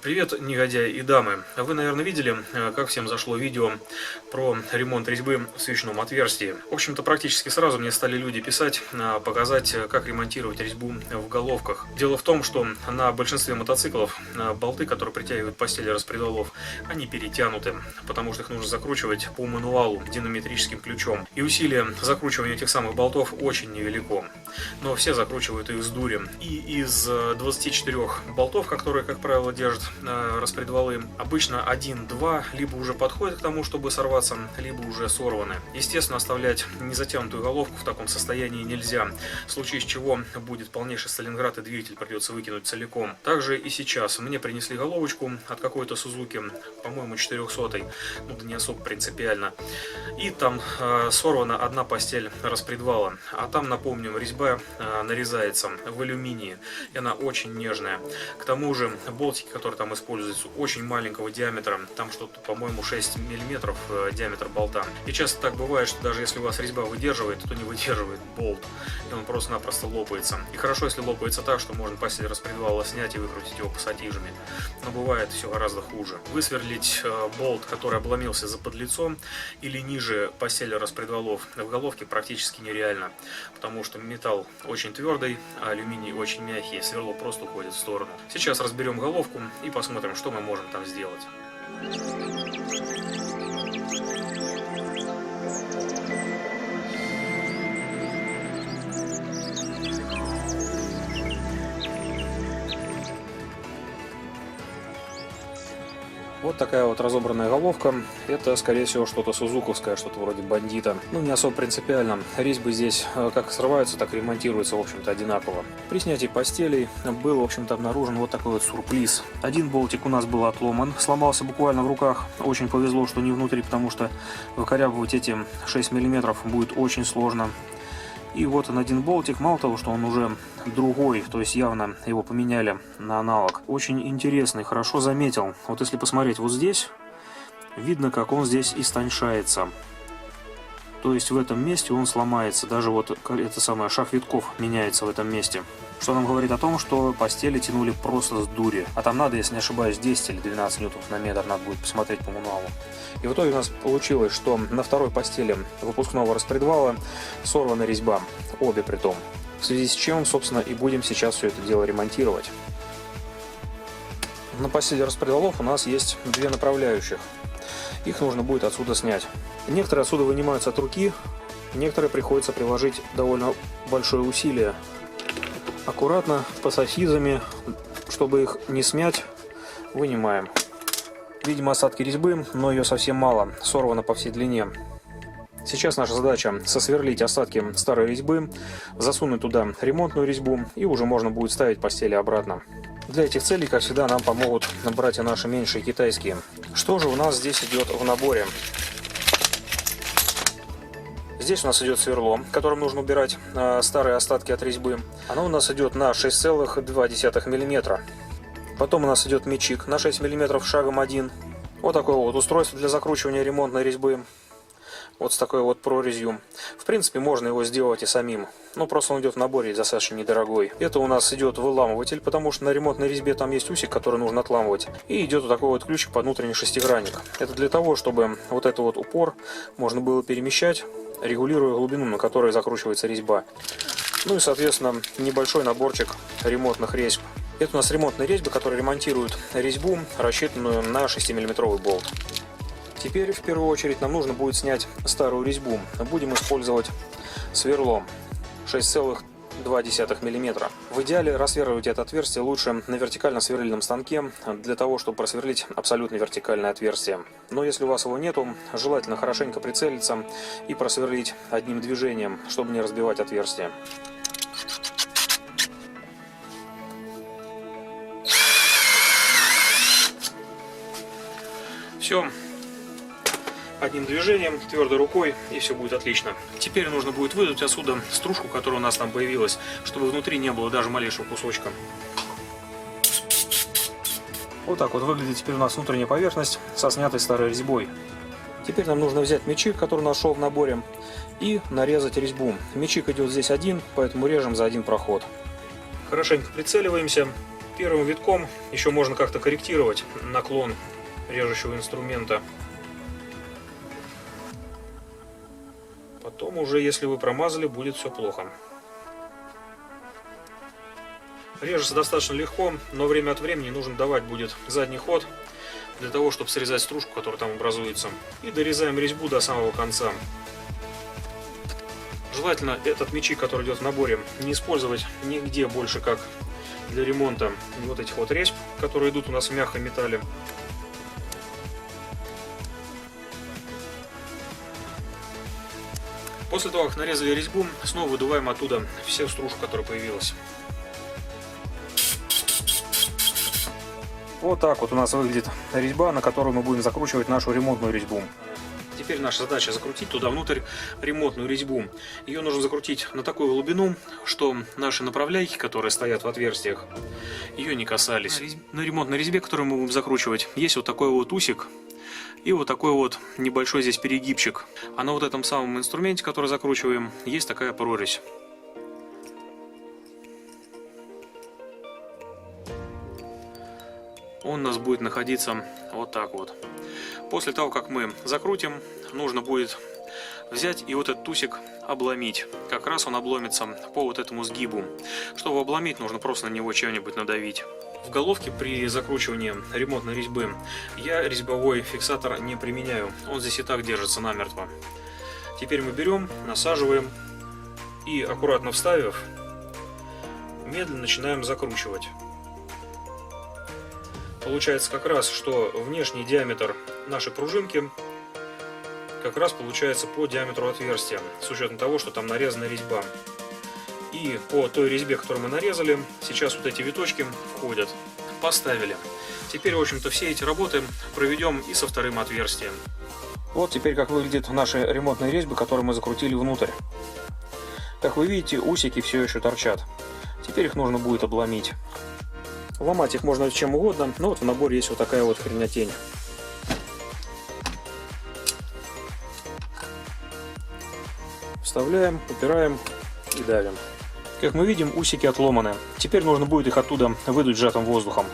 Привет, негодяи и дамы! Вы, наверное, видели, как всем зашло видео про ремонт резьбы в свечном отверстии. В общем-то, практически сразу мне стали люди писать, показать, как ремонтировать резьбу в головках. Дело в том, что на большинстве мотоциклов болты, которые притягивают постели распредвалов, они перетянуты, потому что их нужно закручивать по мануалу динамометрическим ключом. И усилие закручивания этих самых болтов очень невелико. Но все закручивают их с дури. И из 24 болтов, которые, как правило, держат распредвалы, обычно 1-2 либо уже подходят к тому, чтобы сорваться, либо уже сорваны. Естественно, оставлять незатянутую головку в таком состоянии нельзя, в случае с чего будет полнейший Сталинград и двигатель придется выкинуть целиком. Также и сейчас мне принесли головочку от какой-то Сузуки, по-моему 400-й, ну да не особо принципиально, и там сорвана одна постель распредвала, а там, напомню, резьба нарезается в алюминии, и она очень нежная. К тому же болтики, которые там используются, очень маленького диаметра, там что-то, по-моему, 6 мм диаметр болта. И часто так бывает, что даже если у вас резьба выдерживает, то не выдерживает болт, и он просто-напросто лопается. И хорошо, если лопается так, что можно постель распредвала снять и выкрутить его пассатижами, но бывает все гораздо хуже. Высверлить болт, который обломился за подлицо или ниже постели распредвалов в головке практически нереально, потому что металл очень твердый, а алюминий очень мягкий, сверло просто уходит в сторону. Сейчас разберем головку и посмотрим, что мы можем там сделать. Вот такая вот разобранная головка. Это, скорее всего, что-то сузуковское, что-то вроде бандита. Ну, не особо принципиально. Резьбы здесь как срываются, так и ремонтируются, в общем-то, одинаково. При снятии постелей был, в общем-то, обнаружен вот такой вот сюрприз. Один болтик у нас был отломан, сломался буквально в руках. Очень повезло, что не внутри, потому что выкорябывать эти 6 мм будет очень сложно. И вот он, один болтик, мало того, что он уже другой, то есть явно его поменяли на аналог. Очень интересный, хорошо заметил. Вот если посмотреть вот здесь, видно, как он здесь истончается. То есть в этом месте он сломается. Даже вот это самое, шаг витков меняется в этом месте. Что нам говорит о том, что постели тянули просто с дури. А там надо, если не ошибаюсь, 10 или 12 ньютонов на метр, надо будет посмотреть по мануалу. И в итоге у нас получилось, что на второй постели выпускного распредвала сорвана резьба. Обе при том. В связи с чем, собственно, и будем сейчас все это дело ремонтировать. На постели распредвалов у нас есть две направляющих. Их нужно будет отсюда снять. Некоторые отсюда вынимаются от руки, некоторые приходится приложить довольно большое усилие. Аккуратно, пассатижами, чтобы их не смять, вынимаем. Видимо, остатки резьбы, но ее совсем мало, сорвано по всей длине. Сейчас наша задача сосверлить остатки старой резьбы, засунуть туда ремонтную резьбу, и уже можно будет ставить постели обратно. Для этих целей, как всегда, нам помогут братья наши меньшие китайские. Что же у нас здесь идет в наборе? Здесь у нас идет сверло, которым нужно убирать старые остатки от резьбы. Оно у нас идет на 6,2 мм. Потом у нас идет мячик на 6 мм шагом 1. Вот такое вот устройство для закручивания ремонтной резьбы. Вот с такой вот прорезью. В принципе, можно его сделать и самим. Но просто он идет в наборе, достаточно недорогой. Это у нас идет выламыватель, потому что на ремонтной резьбе там есть усик, который нужно отламывать. И идет вот такой вот ключик под внутренний шестигранник. Это для того, чтобы вот этот вот упор можно было перемещать, регулируя глубину, на которой закручивается резьба. Ну и, соответственно, небольшой наборчик ремонтных резьб. Это у нас ремонтные резьбы, которые ремонтируют резьбу, рассчитанную на 6-мм болт. Теперь, в первую очередь, нам нужно будет снять старую резьбу. Будем использовать сверло 6,2 мм. В идеале рассверливать это отверстие лучше на вертикально-сверлильном станке, для того, чтобы просверлить абсолютно вертикальное отверстие. Но если у вас его нету, желательно хорошенько прицелиться и просверлить одним движением, чтобы не разбивать отверстие. Все. Одним движением, твердой рукой, и все будет отлично. Теперь нужно будет выдуть отсюда стружку, которая у нас там появилась, чтобы внутри не было даже малейшего кусочка. Вот так вот выглядит теперь у нас внутренняя поверхность со снятой старой резьбой. Теперь нам нужно взять мячик, который нашел в наборе, и нарезать резьбу. Мячик идет здесь один, поэтому режем за один проход. Хорошенько прицеливаемся. первым витком еще можно как-то корректировать наклон режущего инструмента. Потом уже, если вы промазали, будет все плохо. Режется достаточно легко, но время от времени нужно давать будет задний ход для того, чтобы срезать стружку, которая там образуется. И дорезаем резьбу до самого конца. Желательно этот мечик, который идет в наборе, не использовать нигде больше, как для ремонта вот этих вот резьб, которые идут у нас в мягком металле. После того, как нарезали резьбу, снова выдуваем оттуда всю стружку, которая появилась. Вот так вот у нас выглядит резьба, на которую мы будем закручивать нашу ремонтную резьбу. Теперь наша задача закрутить туда внутрь ремонтную резьбу. Ее нужно закрутить на такую глубину, что наши направляйки, которые стоят в отверстиях, ее не касались. На ремонтной резьбе, которую мы будем закручивать, есть вот такой вот усик и вот такой вот небольшой здесь перегибчик. А на вот этом самом инструменте, который закручиваем, есть такая прорезь. Он у нас будет находиться вот так вот. После того, как мы закрутим, нужно будет взять и вот этот усик обломить. Как раз он обломится по вот этому сгибу. Чтобы обломить, нужно просто на него чем-нибудь надавить. В головке при закручивании ремонтной резьбы я резьбовой фиксатор не применяю. Он здесь и так держится намертво. Теперь мы берем, насаживаем и, аккуратно вставив, медленно начинаем закручивать. Получается как раз, что внешний диаметр нашей пружинки как раз получается по диаметру отверстия, с учетом того, что там нарезана резьба. И по той резьбе, которую мы нарезали, сейчас вот эти виточки входят. Поставили. Теперь, в общем-то, все эти работы проведем и со вторым отверстием. Вот теперь как выглядят наши ремонтные резьбы, которые мы закрутили внутрь. Как вы видите, усики все еще торчат. Теперь их нужно будет обломить. Ломать их можно чем угодно, но вот в наборе есть вот такая вот хренотень. Вставляем, упираем и давим. Как мы видим, усики отломаны. Теперь нужно будет их оттуда выдуть сжатым воздухом.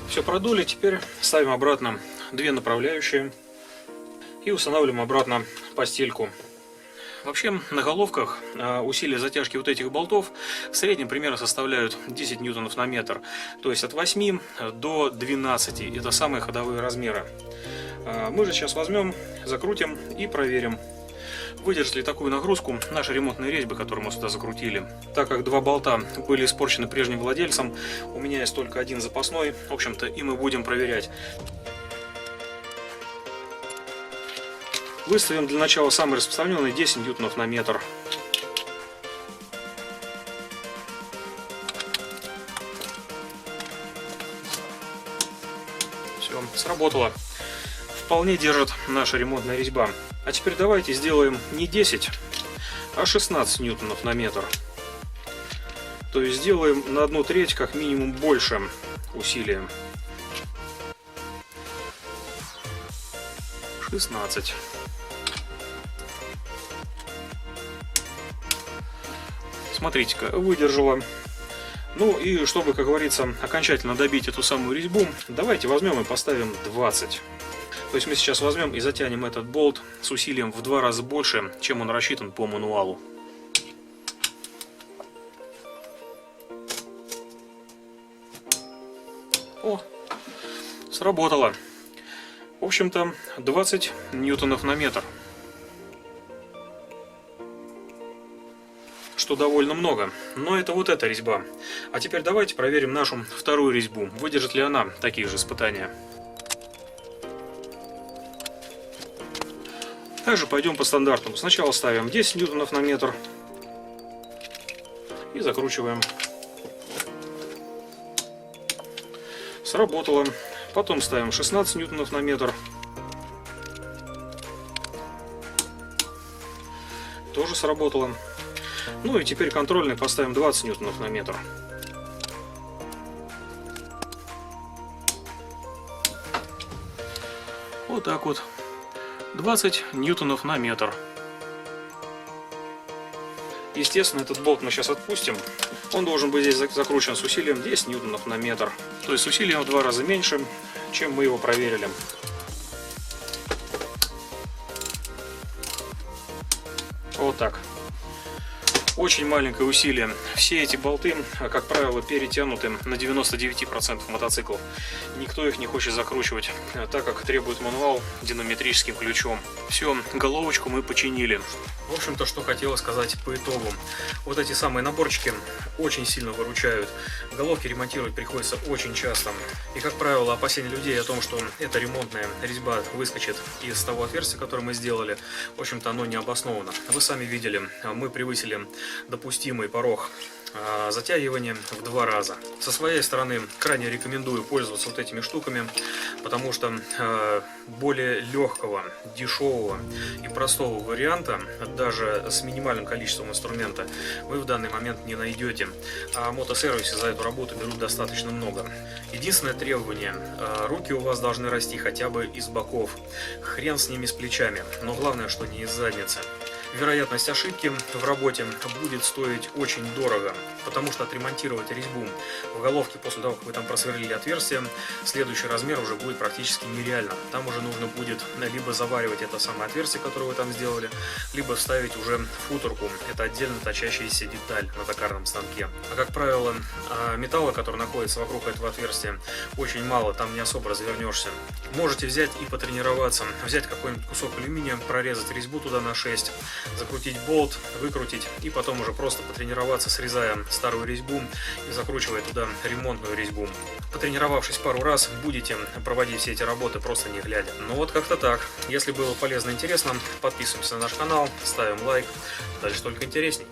Все продули, теперь ставим обратно две направляющие и устанавливаем обратно постельку. Вообще на головках усилия затяжки вот этих болтов в среднем примерно составляют 10 ньютонов на метр. То есть от 8 до 12. Это самые ходовые размеры. Мы же сейчас возьмем, закрутим и проверим, выдержит ли такую нагрузку наши ремонтные резьбы, которые мы сюда закрутили. Так как два болта были испорчены прежним владельцем, у меня есть только один запасной, в общем-то, и мы будем проверять. Выставим для начала самый распространенный 10 ньютонов на метр. Все, сработало. Вполне держит наша ремонтная резьба. А теперь давайте сделаем не 10, а 16 ньютонов на метр. То есть сделаем на 1/3 как минимум больше усилия. 16. Смотрите-ка, выдержала. Ну и чтобы, как говорится, окончательно добить эту самую резьбу, давайте возьмем и поставим 20. То есть мы сейчас возьмем и затянем этот болт с усилием в 2 раза больше, чем он рассчитан по мануалу. О, сработало. В общем-то, 20 ньютонов на метр. Что довольно много, но это вот эта резьба. А теперь давайте проверим нашу вторую резьбу. Выдержит ли она такие же испытания. Также пойдем по стандарту. Сначала ставим 10 ньютонов на метр и закручиваем. Сработало. Потом ставим 16 ньютонов на метр. Тоже сработало. Ну и теперь контрольный поставим 20 ньютонов на метр. Вот так вот. 20 ньютонов на метр. Естественно, этот болт мы сейчас отпустим. Он должен быть здесь закручен с усилием 10 ньютонов на метр. То есть усилием в 2 раза меньше, чем мы его проверили. Вот так. Очень маленькое усилие. Все эти болты, как правило, перетянуты на 99% мотоциклов. Никто их не хочет закручивать, так как требует мануал динамометрическим ключом. Все, головочку мы починили. В общем-то, что хотела сказать по итогу. Вот эти самые наборчики очень сильно выручают. Головки ремонтировать приходится очень часто. И, как правило, опасения людей о том, что эта ремонтная резьба выскочит из того отверстия, которое мы сделали, в общем-то, оно не обосновано. Вы сами видели, мы превысили допустимый порог затягивания в 2 раза. Со своей стороны крайне рекомендую пользоваться вот этими штуками, потому что более легкого, дешевого и простого варианта, даже с минимальным количеством инструмента, вы в данный момент не найдете. А мотосервисы за эту работу берут достаточно много. Единственное требование: руки у вас должны расти хотя бы из боков. Хрен с ними, с плечами, но главное, что не из задницы. Вероятность ошибки в работе будет стоить очень дорого, потому что отремонтировать резьбу в головке после того, как вы там просверлили отверстие, следующий размер уже будет практически нереально. Там уже нужно будет либо заваривать это самое отверстие, которое вы там сделали, либо вставить уже футорку. Это отдельно точащаяся деталь на токарном станке. А как правило, металла, который находится вокруг этого отверстия, очень мало, там не особо развернешься. Можете взять и потренироваться, взять какой-нибудь кусок алюминия, прорезать резьбу туда на 6, закрутить болт, выкрутить и потом уже просто потренироваться, срезая старую резьбу и закручивая туда ремонтную резьбу. Потренировавшись пару раз, будете проводить все эти работы просто не глядя. Ну вот как-то так. Если было полезно и интересно, подписываемся на наш канал, ставим лайк. Дальше только интересней.